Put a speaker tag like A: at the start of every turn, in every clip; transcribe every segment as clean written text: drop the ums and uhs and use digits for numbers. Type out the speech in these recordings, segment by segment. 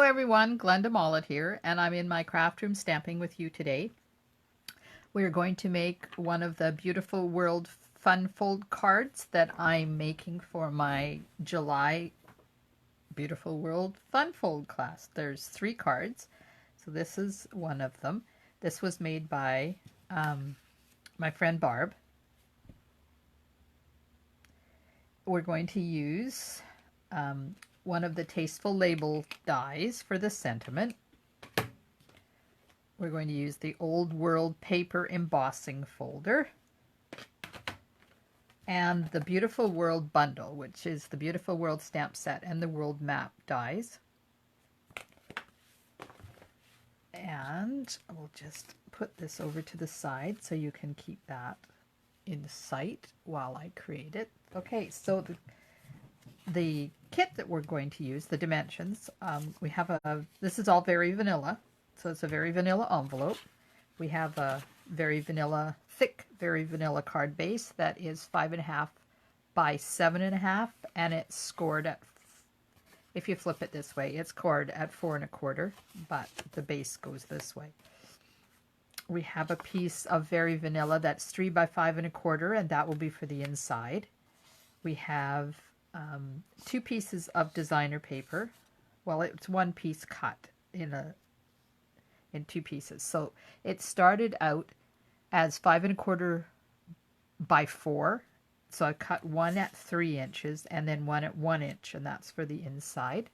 A: everyone, Glenda Mollett here, and I'm in my craft room stamping with you today. We're going to make one of the Beautiful World Fun Fold cards that I'm making for my July Beautiful World Fun Fold class. There's 3 cards, so this is one of them. This was made by my friend Barb. We're going to use one of the Tasteful Label dies for the sentiment. We're going to use the Old World paper embossing folder and the Beautiful World bundle, which is the Beautiful World stamp set and the World map dies. And we'll just put this over to the side so you can keep that in sight while I create it. Okay, so the kit that we're going to use, the dimensions, we have this is all very vanilla, so it's a very vanilla envelope. We have a very vanilla, thick, very vanilla card base that is 5.5 by 7.5, and it's scored at, if you flip it this way, it's scored at 4.25, but the base goes this way. We have a piece of very vanilla that's 3 by 5.25, and that will be for the inside. We have 2 pieces of designer paper. Well, it's one piece cut in 2 pieces. So it started out as 5.25 by 4. So I cut one at 3 inches and then one at 1 inch, and that's for the inside.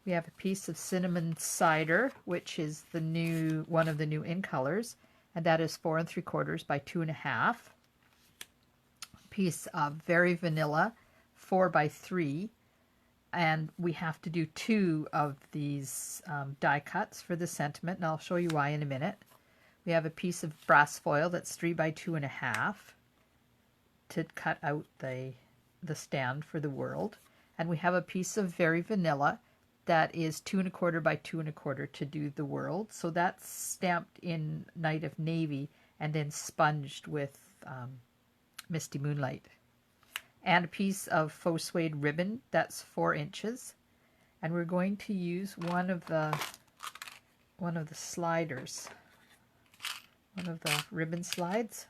A: We have a piece of cinnamon cider, which is the one of the new in colors, and that is 4.75 by 2.5. Piece of very vanilla, 4 by 3, and we have to do 2 of these die cuts for the sentiment, and I'll show you why in a minute. We have a piece of brass foil that's 3 by 2.5 to cut out the stand for the world, and we have a piece of very vanilla that is 2.25 by 2.25 to do the world. So that's stamped in Night of Navy and then sponged with Misty Moonlight. And a piece of faux suede ribbon that's 4 inches, and we're going to use one of the sliders, one of the ribbon slides.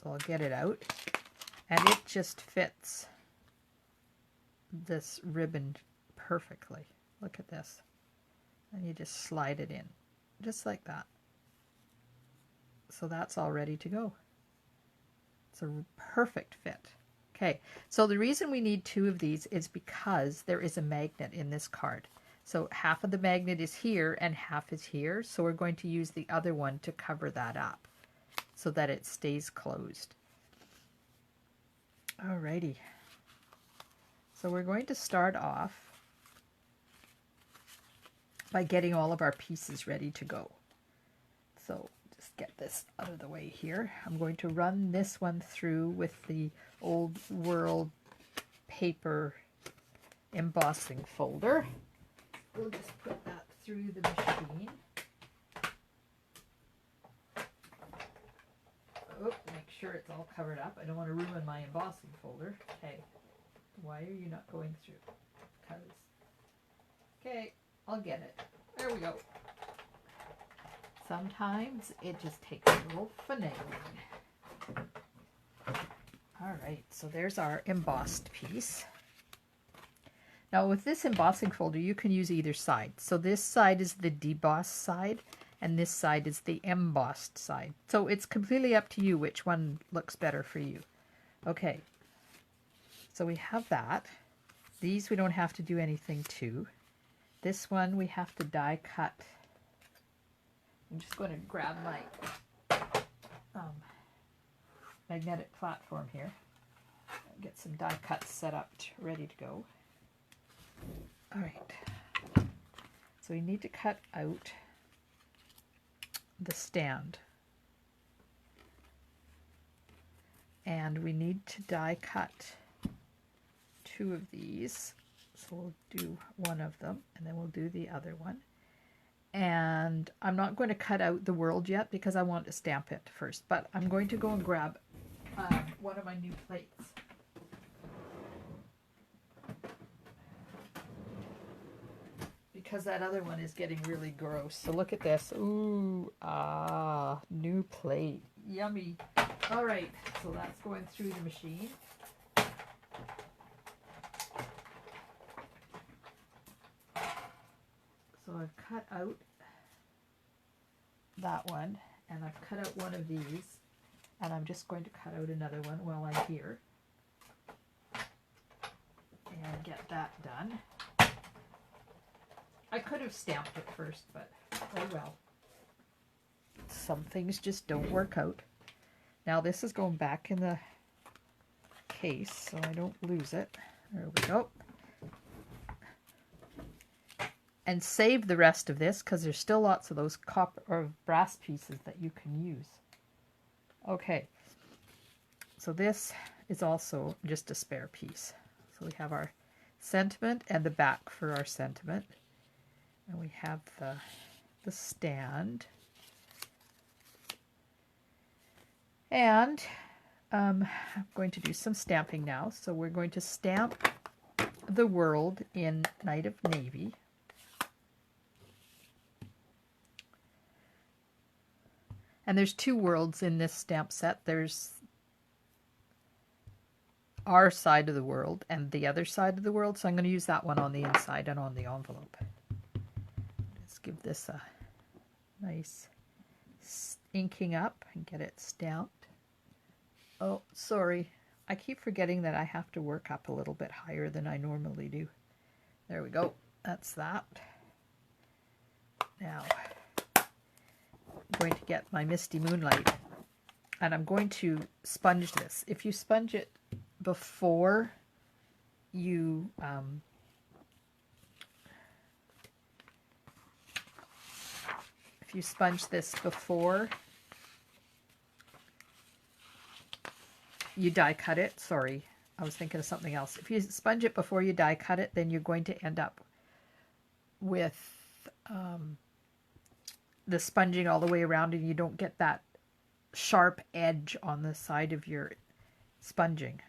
A: So I'll get it out, and it just fits this ribbon perfectly. Look at this, and you just slide it in just like that. So that's all ready to go. It's a perfect fit. Okay, so the reason we need 2 of these is because there is a magnet in this card. So half of the magnet is here and half is here, so we're going to use the other one to cover that up so that it stays closed. Alrighty, so we're going to start off by getting all of our pieces ready to go. So just get this out of the way here. I'm going to run this one through with the Old World paper embossing folder. We'll just put that through the machine. Oh, make sure it's all covered up. I don't want to ruin my embossing folder. Okay, why are you not going through? Because, okay, I'll get it. There we go. Sometimes it just takes a little finagling. Alright, so there's our embossed piece. Now with this embossing folder, you can use either side. So this side is the debossed side, and this side is the embossed side. So it's completely up to you which one looks better for you. Okay, so we have that. These we don't have to do anything to. This one we have to die cut. I'm just going to grab my magnetic platform here. Get some die cuts set up, ready to go. Alright, so we need to cut out the stand. And we need to die cut 2 of these. So we'll do one of them, and then we'll do the other one. And I'm not going to cut out the world yet because I want to stamp it first, but I'm going to go and grab one of my new plates. because that other one is getting really gross. So look at this. Ooh, new plate. Yummy. All right, so that's going through the machine. So I've cut out that one, and I've cut out one of these, and I'm just going to cut out another one while I'm here and get that done. I could have stamped it first, but oh well. Some things just don't work out. Now this is going back in the case so I don't lose it. There we go. And save the rest of this because there's still lots of those copper or brass pieces that you can use. Okay, so this is also just a spare piece. So we have our sentiment and the back for our sentiment. And we have the stand. And I'm going to do some stamping now. So we're going to stamp the world in Night of Navy. And there's two worlds in this stamp set. There's our side of the world and the other side of the world. So I'm going to use that one on the inside and on the envelope. Let's give this a nice inking up and get it stamped. Oh, sorry. I keep forgetting that I have to work up a little bit higher than I normally do. There we go. That's that. Now, I'm going to get my Misty Moonlight, and I'm going to sponge this. If you sponge it before you sponge this before you die cut it, sorry, I was thinking of something else. If you sponge it before you die cut it, then you're going to end up with the sponging all the way around, and you don't get that sharp edge on the side of your sponging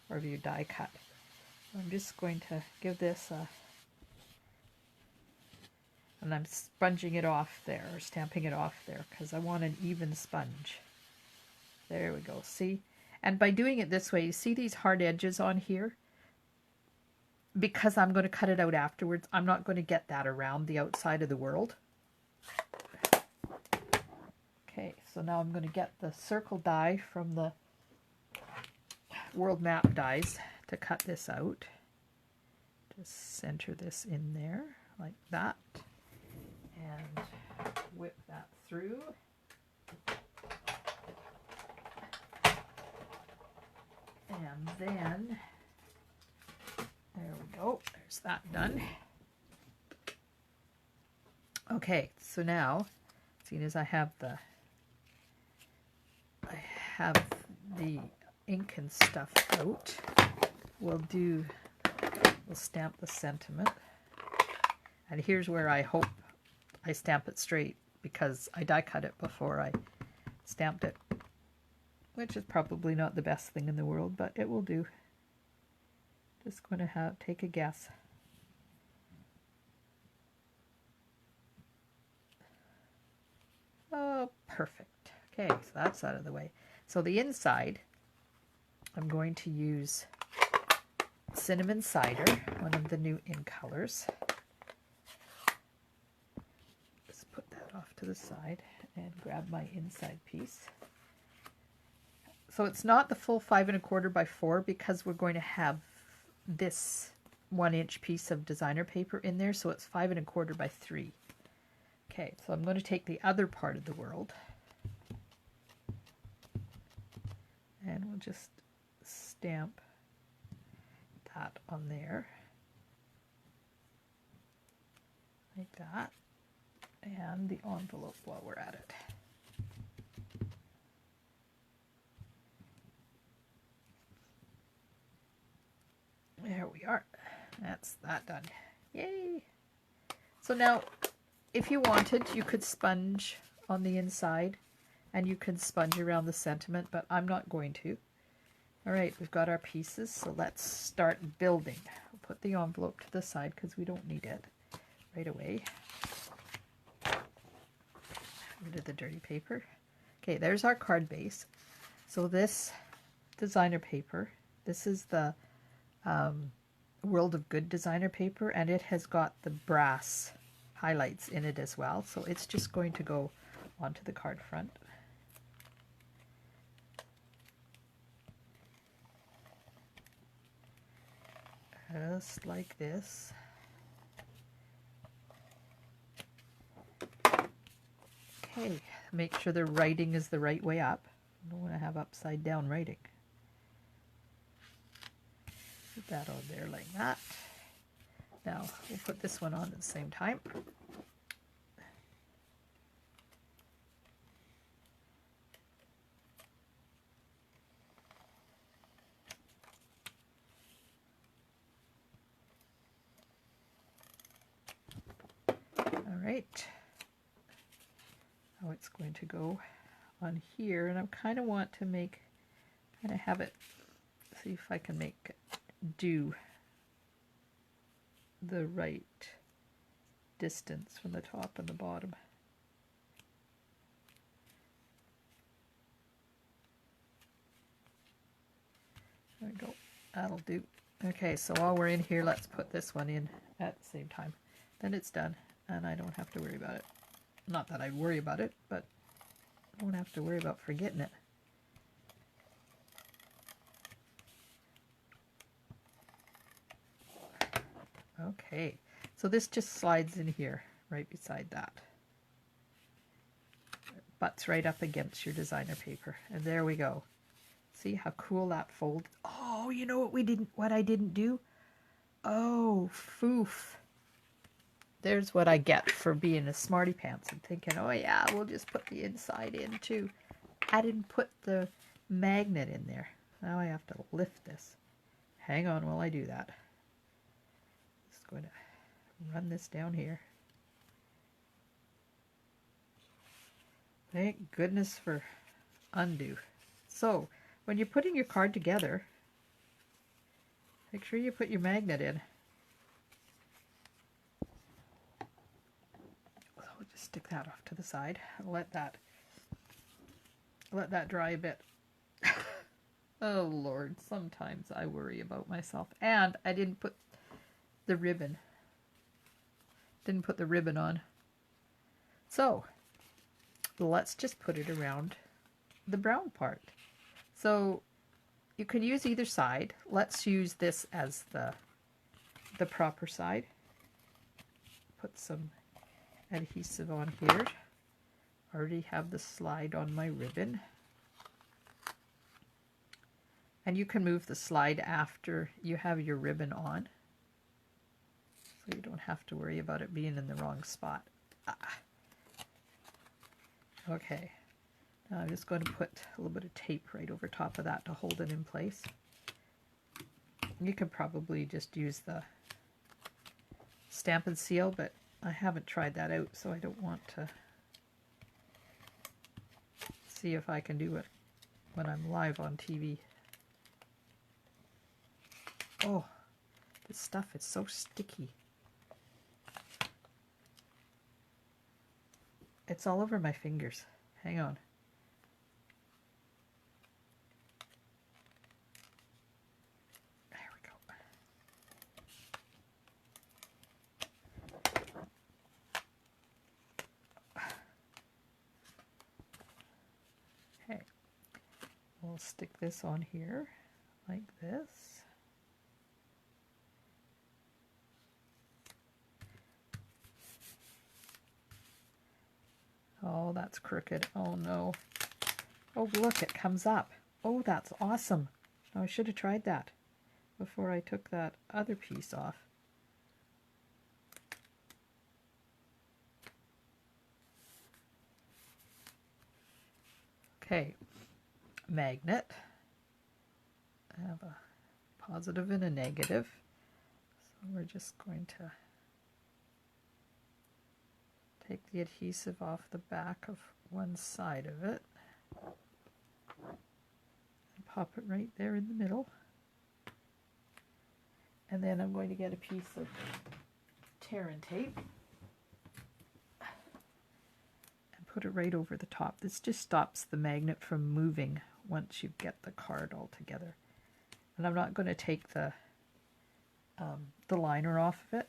A: or of your die cut. I'm just going to give this a, and I'm sponging it off there, or stamping it off there, because I want an even sponge. There we go, see? And by doing it this way, you see these hard edges on here? Because I'm going to cut it out afterwards, I'm not going to get that around the outside of the world. Okay, so now I'm going to get the circle die from the world map dies to cut this out. Just center this in there like that and whip that through. And then, there we go, there's that done. Okay, so now, seeing as I have the ink and stuff out, we'll stamp the sentiment. And here's where I hope I stamp it straight, because I die cut it before I stamped it, which is probably not the best thing in the world, but it will do. Just going to take a guess. Oh, perfect. Okay, so that's out of the way. So the inside, I'm going to use Cinnamon Cider, one of the new in colors. Just put that off to the side and grab my inside piece. So it's not the full 5 1/4 by 4 because we're going to have this 1-inch piece of designer paper in there, so it's 5 1/4 by 3. Okay, so I'm going to take the other part of the world and we'll just stamp that on there like that, and the envelope while we're at it. There we are. That's that done. Yay! So now, if you wanted, you could sponge on the inside and you could sponge around the sentiment, but I'm not going to. All right, we've got our pieces, so let's start building. We'll put the envelope to the side because we don't need it. right away. Rid of the dirty paper. Okay, there's our card base. So this designer paper, this is the World of Good designer paper, and it has got the brass highlights in it as well. So it's just going to go onto the card front. Just like this. Okay, make sure the writing is the right way up. I don't want to have upside down writing. Put that on there like that. Now we'll put this one on at the same time. All right. Now it's going to go on here, and I kind of want to have it, see if I can make it do the right distance from the top and the bottom. There we go. That'll do. Okay, so while we're in here, let's put this one in at the same time. Then it's done, and I don't have to worry about it. Not that I worry about it, but I don't have to worry about forgetting it. Okay, so this just slides in here, right beside that. It butts right up against your designer paper, and there we go. See how cool that fold? Oh, you know what I didn't do? Oh, foof. There's what I get for being a smarty pants and thinking, oh yeah, we'll just put the inside in too. I didn't put the magnet in there. Now I have to lift this. Hang on while I do that. Just going to run this down here. Thank goodness for undo. So, when you're putting your card together, make sure you put your magnet in. So we'll just stick that off to the side. Let that dry a bit. Oh Lord, sometimes I worry about myself. And I didn't put the ribbon. Didn't put the ribbon on. So, let's just put it around the brown part. So, you can use either side. Let's use this as the proper side. Put some adhesive on here. Already have the slide on my ribbon. And you can move the slide after you have your ribbon on. So you don't have to worry about it being in the wrong spot. Okay. Now I'm just going to put a little bit of tape right over top of that to hold it in place. You could probably just use the Stampin' Seal, but I haven't tried that out, so I don't want to see if I can do it when I'm live on TV. Oh, this stuff is so sticky. It's all over my fingers. Hang on. There we go. Okay. We'll stick this on here like this. Oh, that's crooked. Oh no. Oh, look, it comes up. Oh, that's awesome. Oh, I should have tried that before I took that other piece off. Okay, magnet. I have a positive and a negative. So we're just going to take the adhesive off the back of one side of it and pop it right there in the middle. And then I'm going to get a piece of tear and tape. put it right over the top. This just stops the magnet from moving once you get the card all together. And I'm not going to take the liner off of it.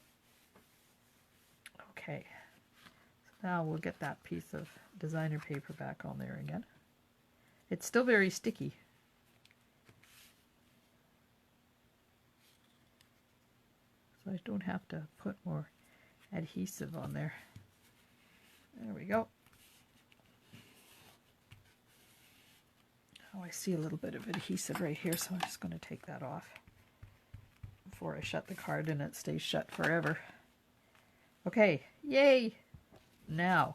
A: Okay, so now we'll get that piece of designer paper back on there again. It's still very sticky. So I don't have to put more adhesive on there. There we go. Oh, I see a little bit of adhesive right here, so I'm just going to take that off before I shut the card and it stays shut forever. Okay, yay! Now,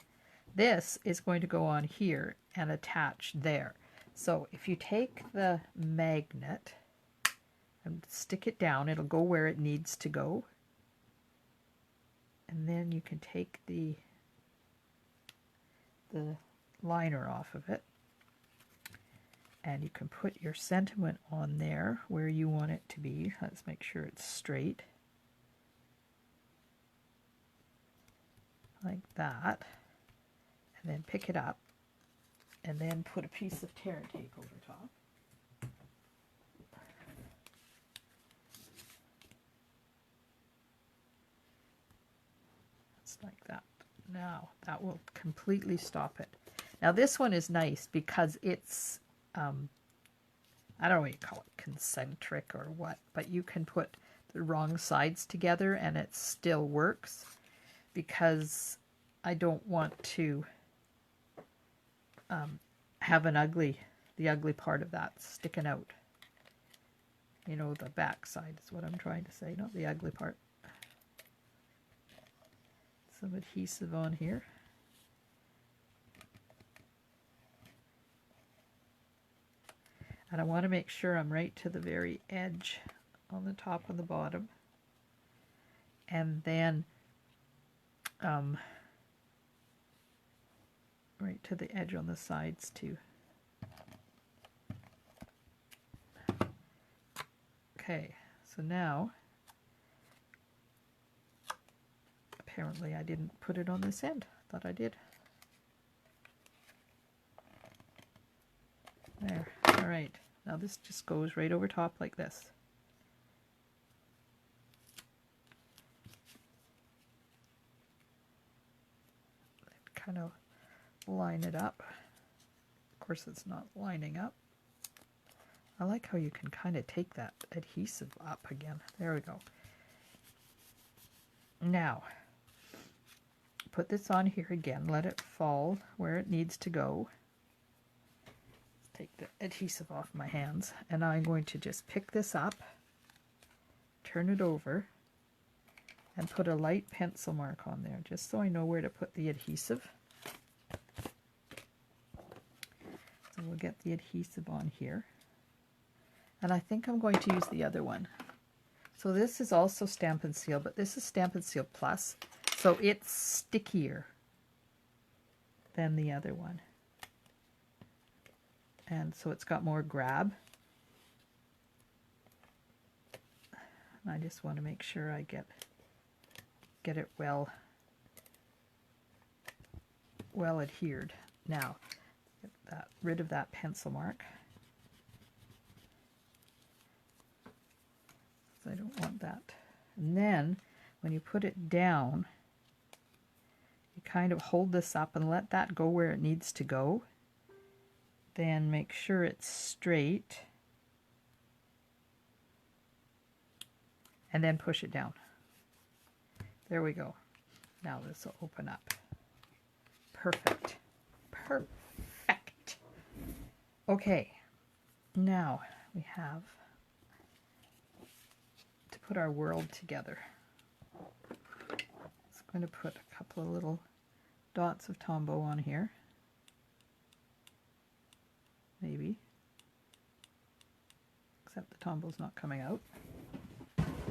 A: this is going to go on here and attach there. So if you take the magnet and stick it down, it'll go where it needs to go. And then you can take the liner off of it. And you can put your sentiment on there where you want it to be. Let's make sure it's straight. Like that. And then pick it up. And then put a piece of tear and tape over top. Just like that. Now, that will completely stop it. Now, this one is nice because it's I don't know what you call it, concentric or what, but you can put the wrong sides together and it still works, because I don't want to have the ugly part of that sticking out. You know, the back side is what I'm trying to say, not the ugly part. Some adhesive on here. And I want to make sure I'm right to the very edge on the top and the bottom. And then right to the edge on the sides too. Okay, so now, apparently I didn't put it on this end. Thought I did. There. All right. Now this just goes right over top like this. Kind of line it up. Of course, it's not lining up. I like how you can kind of take that adhesive up again. There we go. Now, put this on here again. Let it fall where it needs to go. Take the adhesive off my hands, and I'm going to just pick this up, turn it over, and put a light pencil mark on there, just so I know where to put the adhesive. So we'll get the adhesive on here. And I think I'm going to use the other one. So this is also Stampin' Seal, but this is Stampin' Seal Plus, so it's stickier than the other one. And so it's got more grab. And I just want to make sure I get it well adhered. Now, get rid of that pencil mark. So I don't want that. And then, when you put it down, you kind of hold this up and let that go where it needs to go. Then make sure it's straight. And then push it down. There we go. Now this will open up. Perfect. Perfect. Okay. Now we have to put our world together. I'm going to put a couple of little dots of Tombow on here. Maybe. Except the Tombow's not coming out.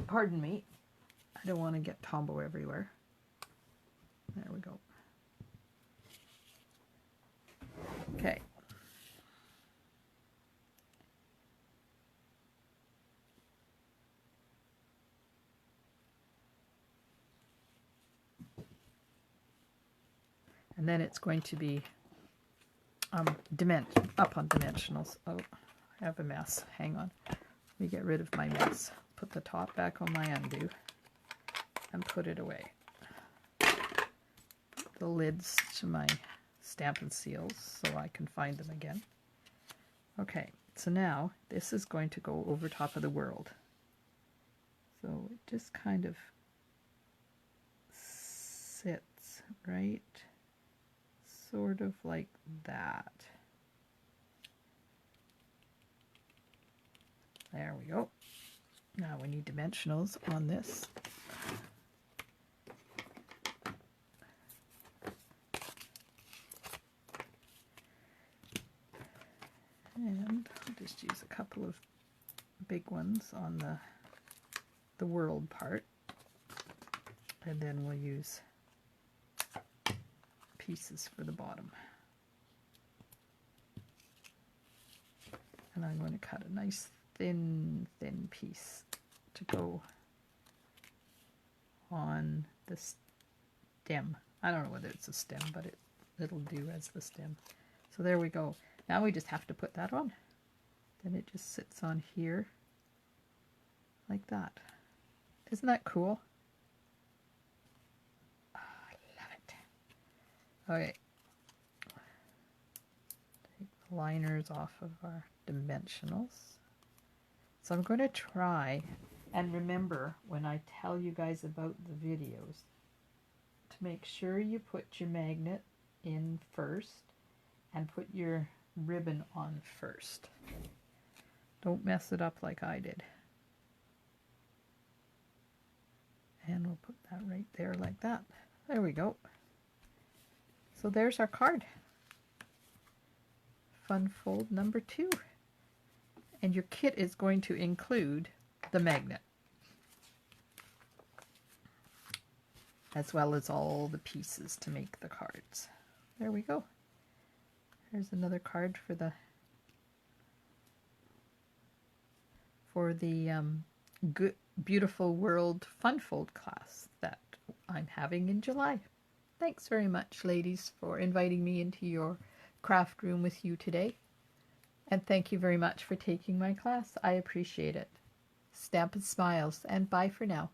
A: Pardon me. I don't want to get Tombow everywhere. There we go. Okay. And then it's going to be up on dimensionals. Oh, I have a mess. Hang on. Let me get rid of my mess. Put the top back on my undo and put it away. Put the lids to my Stampin' Seals so I can find them again. Okay, so now this is going to go over top of the world. So it just kind of sits right sort of like that. There we go. Now we need dimensionals on this. And I'll just use a couple of big ones on the world part. And then we'll use pieces for the bottom. And I'm going to cut a nice thin piece to go on the stem. I don't know whether it's a stem, but it'll do as the stem. So there we go. Now we just have to put that on. Then it just sits on here like that. Isn't that cool? Oh, I love it. Okay. Take the liners off of our dimensionals. So I'm going to try and remember when I tell you guys about the videos to make sure you put your magnet in first and put your ribbon on first. Don't mess it up like I did. And we'll put that right there like that. There we go. So there's our card. Fun fold number 2. And your kit is going to include the magnet, as well as all the pieces to make the cards. There we go. Here's another card for the good, beautiful world fun fold class that I'm having in July. Thanks very much, ladies, for inviting me into your craft room with you today. And thank you very much for taking my class. I appreciate it. Stampin' Smiles, and bye for now.